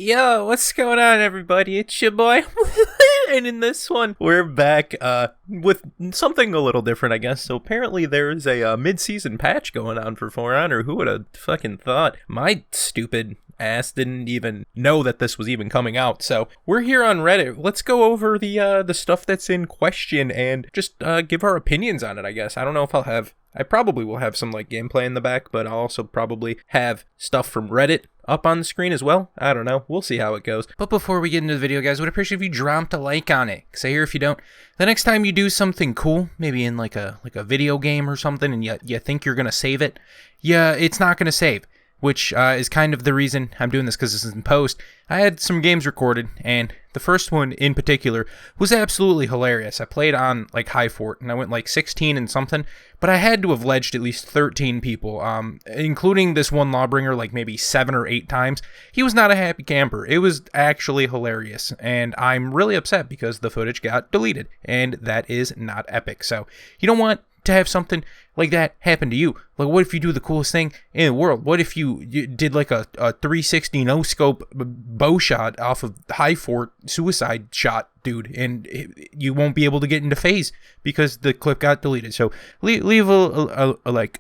Yo, what's going on, everybody? It's your boy. And in this one, we're back with something a little different, I guess. So apparently there's a mid-season patch going on for For Honor. Who would have fucking thought? My stupid ass didn't even know that this was even coming out. So we're here on Reddit. Let's go over the stuff that's in question and just give our opinions on it, I guess. I don't know if I probably will have some like gameplay in the back, but I'll also probably have stuff from Reddit up on the screen as well. I don't know. We'll see how it goes. But before we get into the video, guys, I would appreciate if you dropped a like on it. Because I hear if you don't, the next time you do something cool, maybe in like a video game or something, and you think you're going to save it, yeah, it's not going to save. Which is kind of the reason I'm doing this, because this is in post. I had some games recorded, and the first one in particular was absolutely hilarious. I played on like High Fort, and I went like 16 and something, but I had to have ledged at least 13 people, including this one lawbringer like maybe 7 or 8 times. He was not a happy camper. It was actually hilarious, and I'm really upset because the footage got deleted, and that is not epic. So you don't want to have something like that happen to you. Like, what if you do the coolest thing in the world? What if you did like a 360 no scope bow shot off of High Fort suicide shot, dude, and you won't be able to get into phase because the clip got deleted. So leave a like.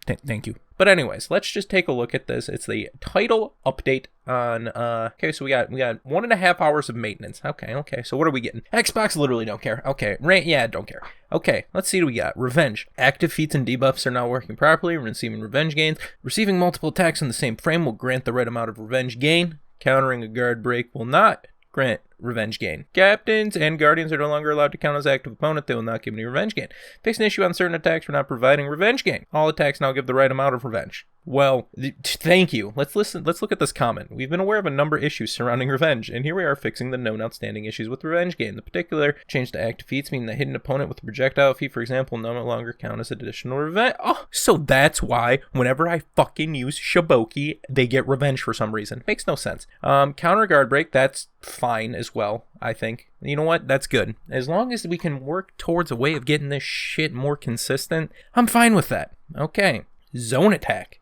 Thank you. But anyways, let's just take a look at this. It's the title update on, okay, so we got 1.5 hours of maintenance. Okay, so what are we getting? Xbox literally don't care. Okay, yeah, don't care. Okay, let's see what we got. Revenge. Active feats and debuffs are not working properly. Receiving revenge gains. Receiving multiple attacks in the same frame will grant the right amount of revenge gain. Countering a guard break will not grant revenge gain. Captains and guardians are no longer allowed to count as active opponent. They will not give any revenge gain. Face an issue on certain attacks for not providing revenge gain. All attacks now give the right amount of revenge. Well, thank you. Let's look at this comment. We've been aware of a number of issues surrounding revenge, and here we are fixing the known outstanding issues with revenge gain. The particular change to active feats mean that hidden opponent with a projectile feat, for example, no longer count as additional revenge. Oh, so that's why whenever I fucking use Shiboki, they get revenge for some reason. Makes no sense. Counter guard break, that's fine as well, I think. You know what? That's good. As long as we can work towards a way of getting this shit more consistent, I'm fine with that. Okay. Zone attack.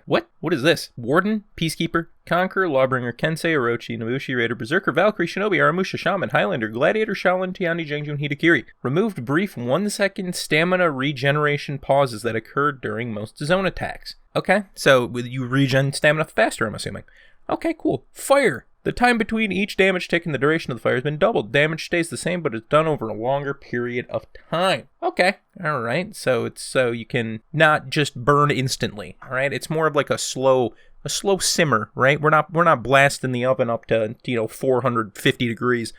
What is this? Warden, Peacekeeper, Conqueror, Lawbringer, Kensei, Orochi, Nobushi, Raider, Berserker, Valkyrie, Shinobi, Aramusha, Shaman, Highlander, Gladiator, Shaolin, Tiani, Jengjun, Hitakiri. Removed brief 1-second stamina regeneration pauses that occurred during most zone attacks. Okay, so you regen stamina faster, I'm assuming. Okay, cool. Fire. The time between each damage tick and the duration of the fire has been doubled. Damage stays the same, but it's done over a longer period of time. Okay, all right. So you can not just burn instantly. All right, it's more of like a slow simmer. Right, we're not blasting the oven up to 450 degrees.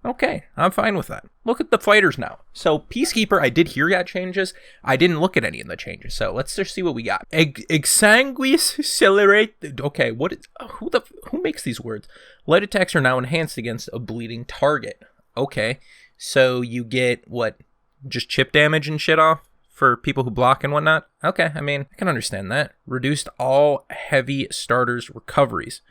Okay, I'm fine with that. Look at the fighters now. So Peacekeeper, I did hear got changes. I didn't look at any of the changes. So let's just see what we got. Exsanguis Celerate. Okay, who makes these words? Light attacks are now enhanced against a bleeding target. Okay, so you get what? Just chip damage and shit off for people who block and whatnot? Okay, I mean, I can understand that. Reduced all heavy starters recoveries.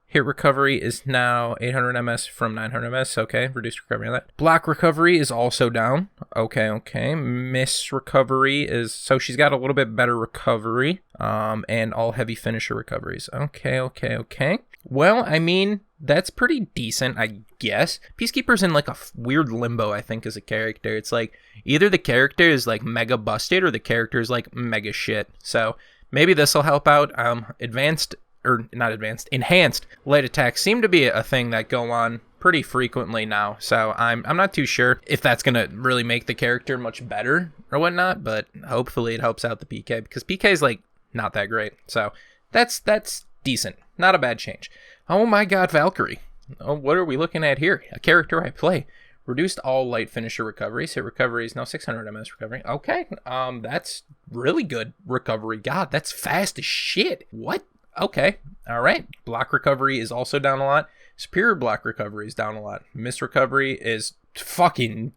Hit recovery is now 800 MS from 900 MS. Okay, reduced recovery on that. Block recovery is also down. Okay. Miss recovery is... So she's got a little bit better recovery. And all heavy finisher recoveries. Okay. Well, I mean, that's pretty decent, I guess. Peacekeeper's in like a weird limbo, I think, as a character. It's like either the character is like mega busted or the character is like mega shit. So maybe this will help out. Enhanced light attacks seem to be a thing that go on pretty frequently now, so I'm not too sure if that's gonna really make the character much better or whatnot, but hopefully it helps out the PK, because PK is like not that great, so that's decent, not a bad change. Oh my god, Valkyrie. Oh, what are we looking at here? A character I play. Reduced all light finisher recoveries. Hit recovery is now 600 MS recovery. Okay, that's really good recovery. God, that's fast as shit. What? Okay, all right. Block recovery is also down a lot. Superior block recovery is down a lot. Miss recovery is fucking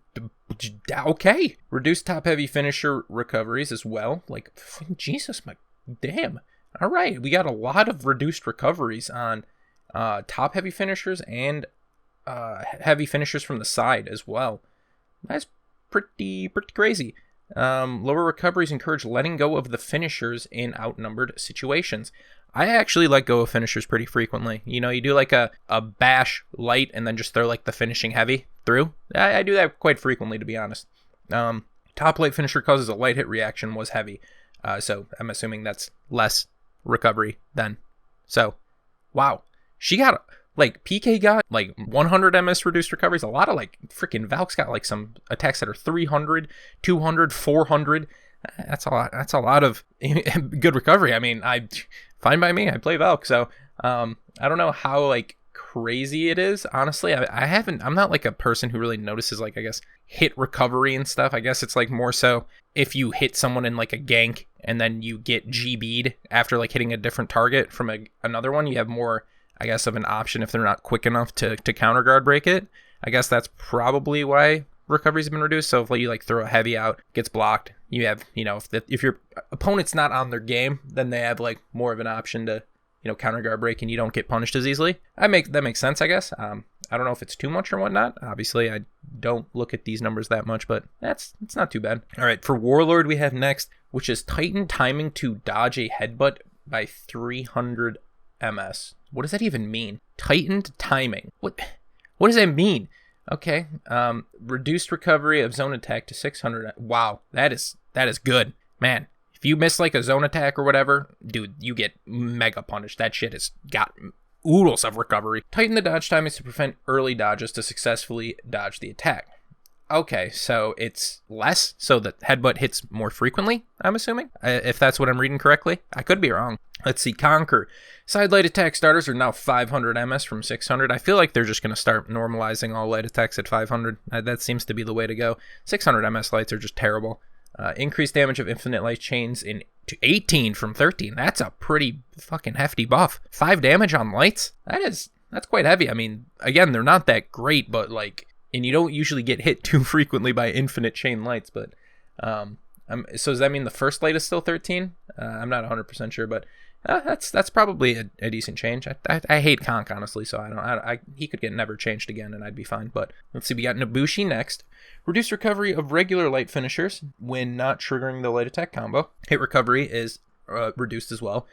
okay. Reduced top heavy finisher recoveries as well. Like, Jesus, my damn. All right, we got a lot of reduced recoveries on top heavy finishers and heavy finishers from the side as well. That's pretty crazy. Lower recoveries encourage letting go of the finishers in outnumbered situations. I actually let go of finishers pretty frequently. You know, you do like a bash light and then just throw like the finishing heavy through. I do that quite frequently, to be honest. Top light finisher causes a light hit reaction was heavy. So I'm assuming that's less recovery then. So, wow. She got, like, PK got, like, 100 MS reduced recoveries. A lot of, like, freaking Valk's got, like, some attacks that are 300, 200, 400. That's a lot. That's a lot of good recovery. I mean, fine by me. I play Valk, so I don't know how, like, crazy it is. Honestly, I'm not, like, a person who really notices, like, I guess, hit recovery and stuff. I guess it's, like, more so if you hit someone in, like, a gank and then you get GB'd after, like, hitting a different target from another one, you have more, I guess, of an option if they're not quick enough to counter guard break it. I guess that's probably why recovery's been reduced. So if you like throw a heavy out, gets blocked, you have, you know, if your opponent's not on their game, then they have like more of an option to, you know, counter guard break and you don't get punished as easily. That makes sense, I guess. I don't know if it's too much or whatnot. Obviously, I don't look at these numbers that much, but it's not too bad. All right, for Warlord we have next, which is Titan timing to dodge a headbutt by 300 MS. What does that even mean? Tightened timing. What does that mean? Okay. Reduced recovery of zone attack to 600. Wow, that is good. Man, if you miss like a zone attack or whatever, dude, you get mega punished. That shit has got oodles of recovery. Tighten the dodge timings to prevent early dodges to successfully dodge the attack. Okay, so it's less, so the headbutt hits more frequently, I'm assuming, if that's what I'm reading correctly. I could be wrong. Let's see, Conquer. Side light attack starters are now 500 MS from 600. I feel like they're just going to start normalizing all light attacks at 500. That seems to be the way to go. 600 MS lights are just terrible. Increased damage of infinite light chains to 18 from 13. That's a pretty fucking hefty buff. 5 damage on lights? That's quite heavy. I mean, again, they're not that great, but like, and you don't usually get hit too frequently by infinite chain lights, but so does that mean the first light is still 13? I'm not 100% sure, but that's probably a decent change. I hate Conk, honestly, so he could get never changed again and I'd be fine. But let's see, we got Nabushi next. Reduce recovery of regular light finishers when not triggering the light attack combo. Hit recovery is reduced as well,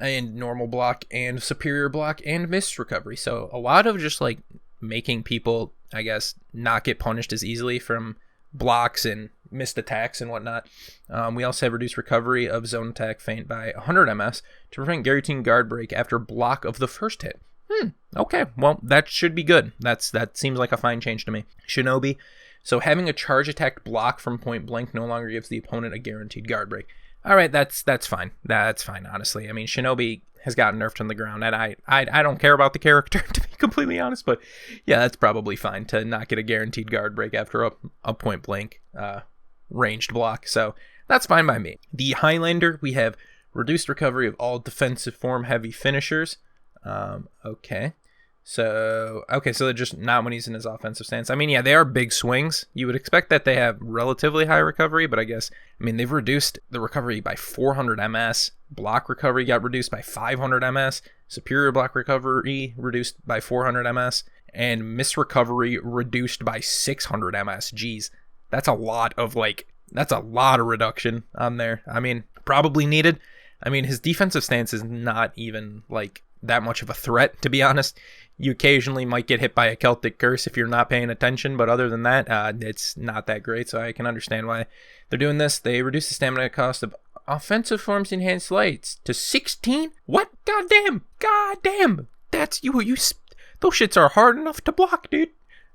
and normal block and superior block and miss recovery. So a lot of just like making people, I guess, not get punished as easily from blocks and missed attacks and whatnot. We also have reduced recovery of zone attack feint by 100 MS to prevent guaranteed guard break after block of the first hit. Okay, well, that should be good. That seems like a fine change to me. Shinobi. So having a charge attack block from point blank no longer gives the opponent a guaranteed guard break. All right, that's fine. That's fine, honestly. I mean, Shinobi has gotten nerfed on the ground, and I don't care about the character, to be completely honest, but yeah, that's probably fine to not get a guaranteed guard break after a point blank ranged block, so that's fine by me. The Highlander, we have reduced recovery of all defensive form heavy finishers. So they're just not when he's in his offensive stance. I mean, yeah, they are big swings. You would expect that they have relatively high recovery, but I guess, I mean, they've reduced the recovery by 400 MS. Block recovery got reduced by 500 MS. Superior block recovery reduced by 400 MS. And miss recovery reduced by 600 MS. Jeez, that's a lot of reduction on there. I mean, probably needed. I mean, his defensive stance is not even like that much of a threat, to be honest. You occasionally might get hit by a Celtic Curse if you're not paying attention, but other than that, it's not that great, so I can understand why they're doing this. They reduce the stamina cost of offensive forms enhanced lights to 16? What? Goddamn! That's you. Those shits are hard enough to block, dude.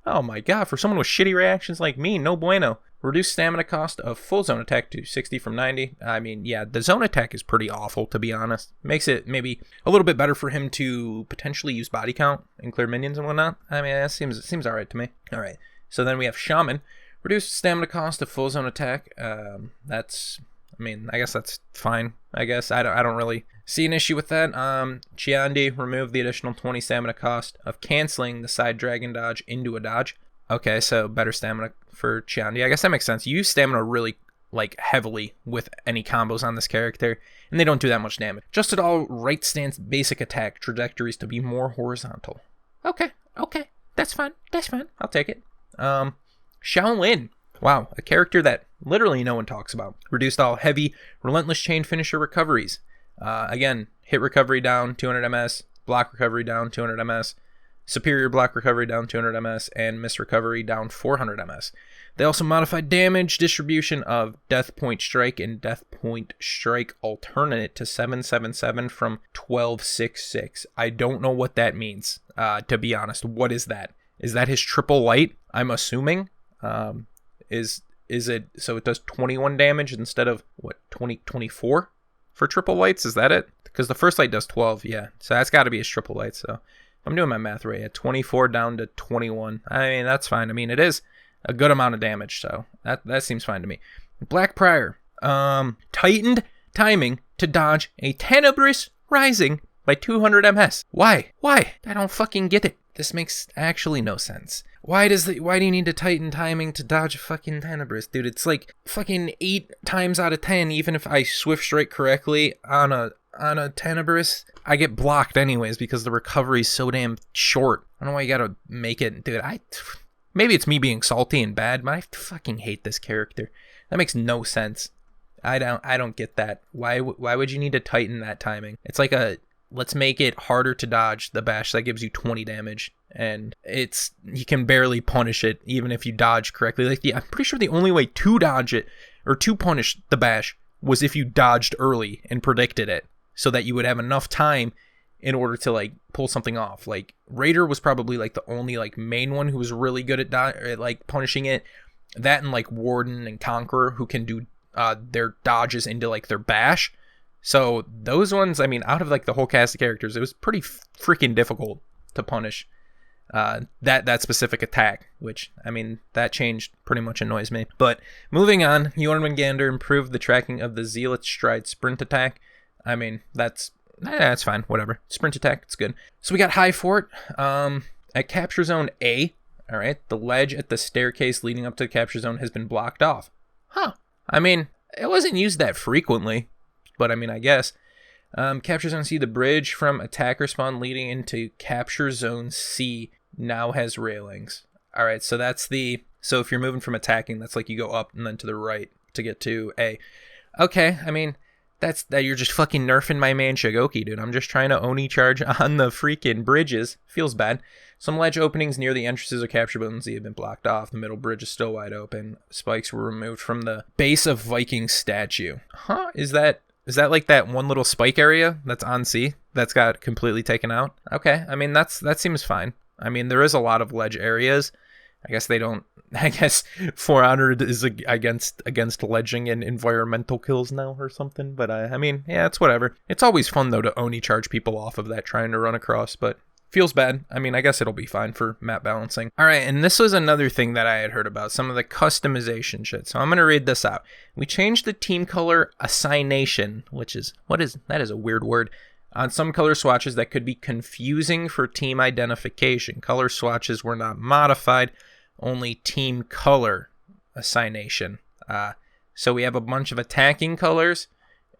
Oh my god, for someone with shitty reactions like me, no bueno. Reduce stamina cost of full zone attack to 60 from 90. I mean, yeah, the zone attack is pretty awful, to be honest. Makes it maybe a little bit better for him to potentially use body count and clear minions and whatnot. I mean, that seems alright to me. Alright, so then we have Shaman. Reduce stamina cost of full zone attack. I guess that's fine. I guess I don't really see an issue with that. Chiandi, remove the additional 20 stamina cost of canceling the side dragon dodge into a dodge. Okay, so better stamina for Chiandi. I guess that makes sense. You use stamina really heavily with any combos on this character, and they don't do that much damage. Adjusted all right stance basic attack trajectories to be more horizontal. Okay, that's fine. I'll take it. Shaolin. Wow, a character that literally no one talks about. Reduced all heavy relentless chain finisher recoveries. Again, hit recovery down 200 ms, block recovery down 200 ms, superior block recovery down 200 ms, and miss recovery down 400 ms. They also modified damage distribution of Death Point Strike and Death Point Strike Alternate to 777 from 1266. I don't know what that means, to be honest. What is that? Is that his triple light? I'm assuming. Is it so it does 21 damage instead of what, 24 for triple lights? Is that it? Because the first light does 12, yeah. So that's got to be his triple light. So I'm doing my math right. At 24 down to 21. I mean, that's fine. I mean, it is a good amount of damage, so that seems fine to me. Black Prior, tightened timing to dodge a Tenebrous Rising by 200 ms. Why? I don't fucking get it. This makes actually no sense. Why do you need to tighten timing to dodge a fucking Tenebrous? Dude, it's like fucking 8 times out of 10, even if I Swift Strike correctly on a Tenebrous, I get blocked anyways because the recovery is so damn short. I don't know why you gotta make it, dude. Maybe it's me being salty and bad, but I fucking hate this character. That makes no sense. I don't get that. Why would you need to tighten that timing? It's like let's make it harder to dodge the bash that gives you 20 damage, and you can barely punish it even if you dodge correctly. Like, yeah, I'm pretty sure the only way to dodge it or to punish the bash was if you dodged early and predicted it, so that you would have enough time in order to like pull something off. Like Raider was probably like the only like main one who was really good at like punishing it. That and like Warden and Conqueror, who can do their dodges into like their bash. So those ones, I mean, out of like the whole cast of characters, it was pretty freaking difficult to punish that specific attack, which, I mean, that change pretty much annoys me. But moving on, Jormungandr improved the tracking of the Zealot Stride sprint attack. I mean, that's fine, whatever. Sprint attack, it's good. So we got High Fort at Capture Zone A. All right, the ledge at the staircase leading up to the Capture Zone has been blocked off. Huh. I mean, it wasn't used that frequently, but I mean, I guess. Capture Zone C, the bridge from attacker spawn leading into Capture Zone C now has railings. All right, so so if you're moving from attacking, that's like you go up and then to the right to get to A. Okay, I mean, that you're just fucking nerfing my man Shigoki, dude. I'm just trying to Oni charge on the freaking bridges. Feels bad. Some ledge openings near the entrances of Capture Zone Z have been blocked off. The middle bridge is still wide open. Spikes were removed from the base of Viking statue. Huh? Is that like that one little spike area that's on C that's got completely taken out? Okay, I mean, that seems fine. I mean, there is a lot of ledge areas. I guess For Honor is against ledging and environmental kills now or something. But I mean, yeah, it's whatever. It's always fun though to Oni charge people off of that trying to run across, but feels bad. I mean, I guess it'll be fine for map balancing. All right, and this was another thing that I had heard about, some of the customization shit. So I'm going to read this out. We changed the team color assignation, that is a weird word, on some color swatches that could be confusing for team identification. Color swatches were not modified, only team color assignation. So we have a bunch of attacking colors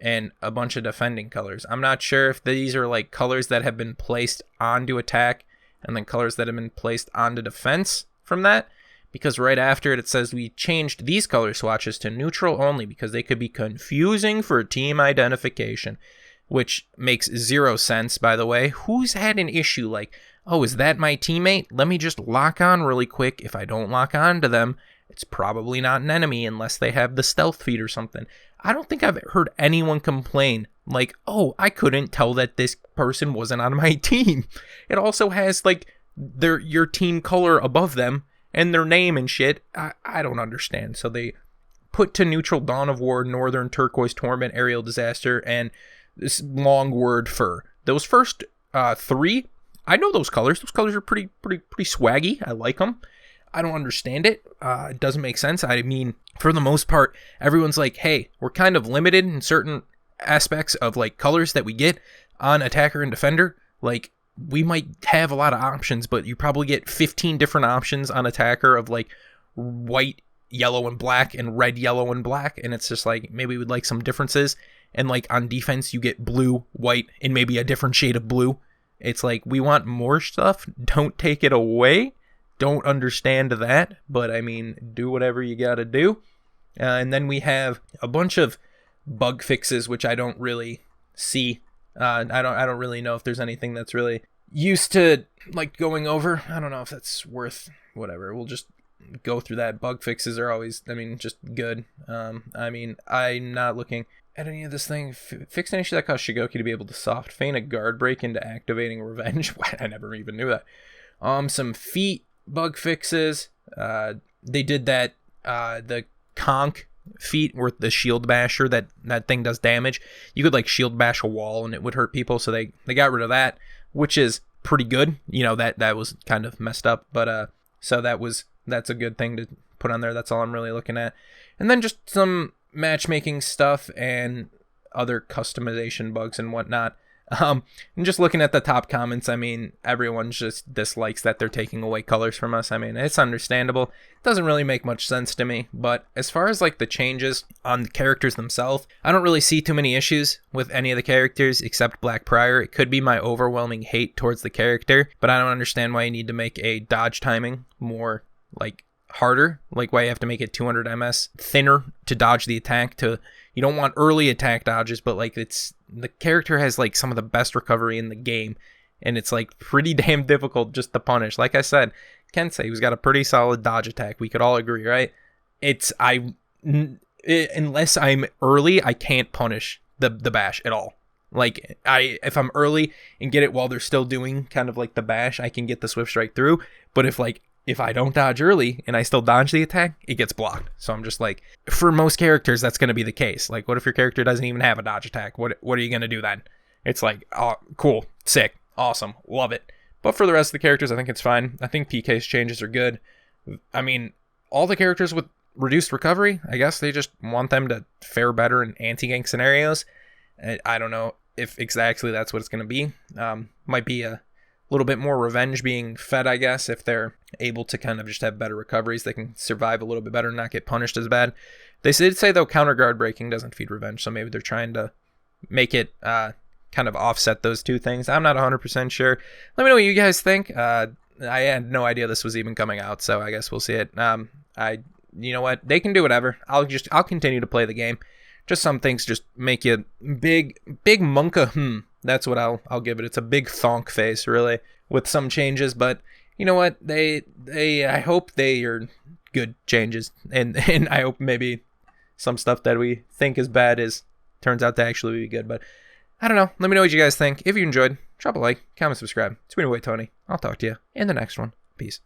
and a bunch of defending colors. I'm not sure if these are like colors that have been placed onto attack and then colors that have been placed onto defense from that, because right after it says we changed these color swatches to neutral only because they could be confusing for team identification, which makes zero sense, by the way. Who's had an issue like, oh, is that my teammate? Let me just lock on really quick. If I don't lock on to them, it's probably not an enemy unless they have the stealth feed or something. I don't think I've heard anyone complain like, oh, I couldn't tell that this person wasn't on my team. It also has like your team color above them and their name and shit. I don't understand. So they put to neutral Dawn of War, Northern Turquoise Torment, Aerial Disaster, and this long word fur. Those first 3, I know those colors. Those colors are pretty swaggy. I like them. I don't understand it. It doesn't make sense. I mean, for the most part, everyone's like, hey, we're kind of limited in certain aspects of like colors that we get on attacker and defender. Like, we might have a lot of options, but you probably get 15 different options on attacker of like white, yellow, and black, and red, yellow, and black. And it's just like, maybe we'd like some differences. And like on defense, you get blue, white, and maybe a different shade of blue. It's like, we want more stuff. Don't take it away. Don't understand that, but I mean, do whatever you gotta do. And then we have a bunch of bug fixes, which I don't really see. I don't really know if there's anything that's really used to like going over. I don't know if that's worth whatever. We'll just go through that. Bug fixes are always, just good. I'm not looking at any of this thing. Fixed an issue that caused Shigoki to be able to soft feign a guard break into activating revenge. I never even knew that. Some feet bug fixes. They did that. The conch feat where the shield basher, that thing does damage. You could like shield bash a wall and it would hurt people, so they got rid of that, which is pretty good. That was kind of messed up, but so that's a good thing to put on there. That's all I'm really looking at. And then just some matchmaking stuff and other customization bugs and whatnot. And just looking at the top comments, everyone just dislikes that they're taking away colors from us. It's understandable. It doesn't really make much sense to me, but as far as like the changes on the characters themselves, I don't really see too many issues with any of the characters except Black Prior. It could be my overwhelming hate towards the character, but I don't understand why you need to make a dodge timing more like harder, like why you have to make it 200 ms thinner to dodge the attack. You don't want early attack dodges, but like the character has like some of the best recovery in the game, and it's like pretty damn difficult just to punish. Like I said, Kensei's got a pretty solid dodge attack. We could all agree, right? Unless I'm early, I can't punish the bash at all. Like if I'm early and get it while they're still doing kind of like the bash, I can get the swift strike through. But if I don't dodge early and I still dodge the attack, it gets blocked. So I'm just like, for most characters, that's going to be the case. Like, what if your character doesn't even have a dodge attack? What are you going to do then? It's like, oh, cool, sick, awesome, love it. But for the rest of the characters, I think it's fine. I think PK's changes are good. All the characters with reduced recovery, I guess they just want them to fare better in anti-gank scenarios. I don't know if exactly that's what it's going to be. Might be a little bit more revenge being fed, I guess, if they're able to kind of just have better recoveries. They can survive a little bit better and not get punished as bad. They did say, though, counter guard breaking doesn't feed revenge, so maybe they're trying to make it kind of offset those two things. I'm not 100% sure. Let me know what you guys think. I had no idea this was even coming out, so I guess we'll see it. You know what? They can do whatever. I'll continue to play the game. Just some things just make you big monka. That's what I'll give it. It's a big thonk face, really, with some changes. But you know what? I hope they are good changes, and I hope maybe some stuff that we think is bad turns out to actually be good. But I don't know. Let me know what you guys think. If you enjoyed, drop a like, comment, subscribe. It's been your way, Tony. I'll talk to you in the next one. Peace.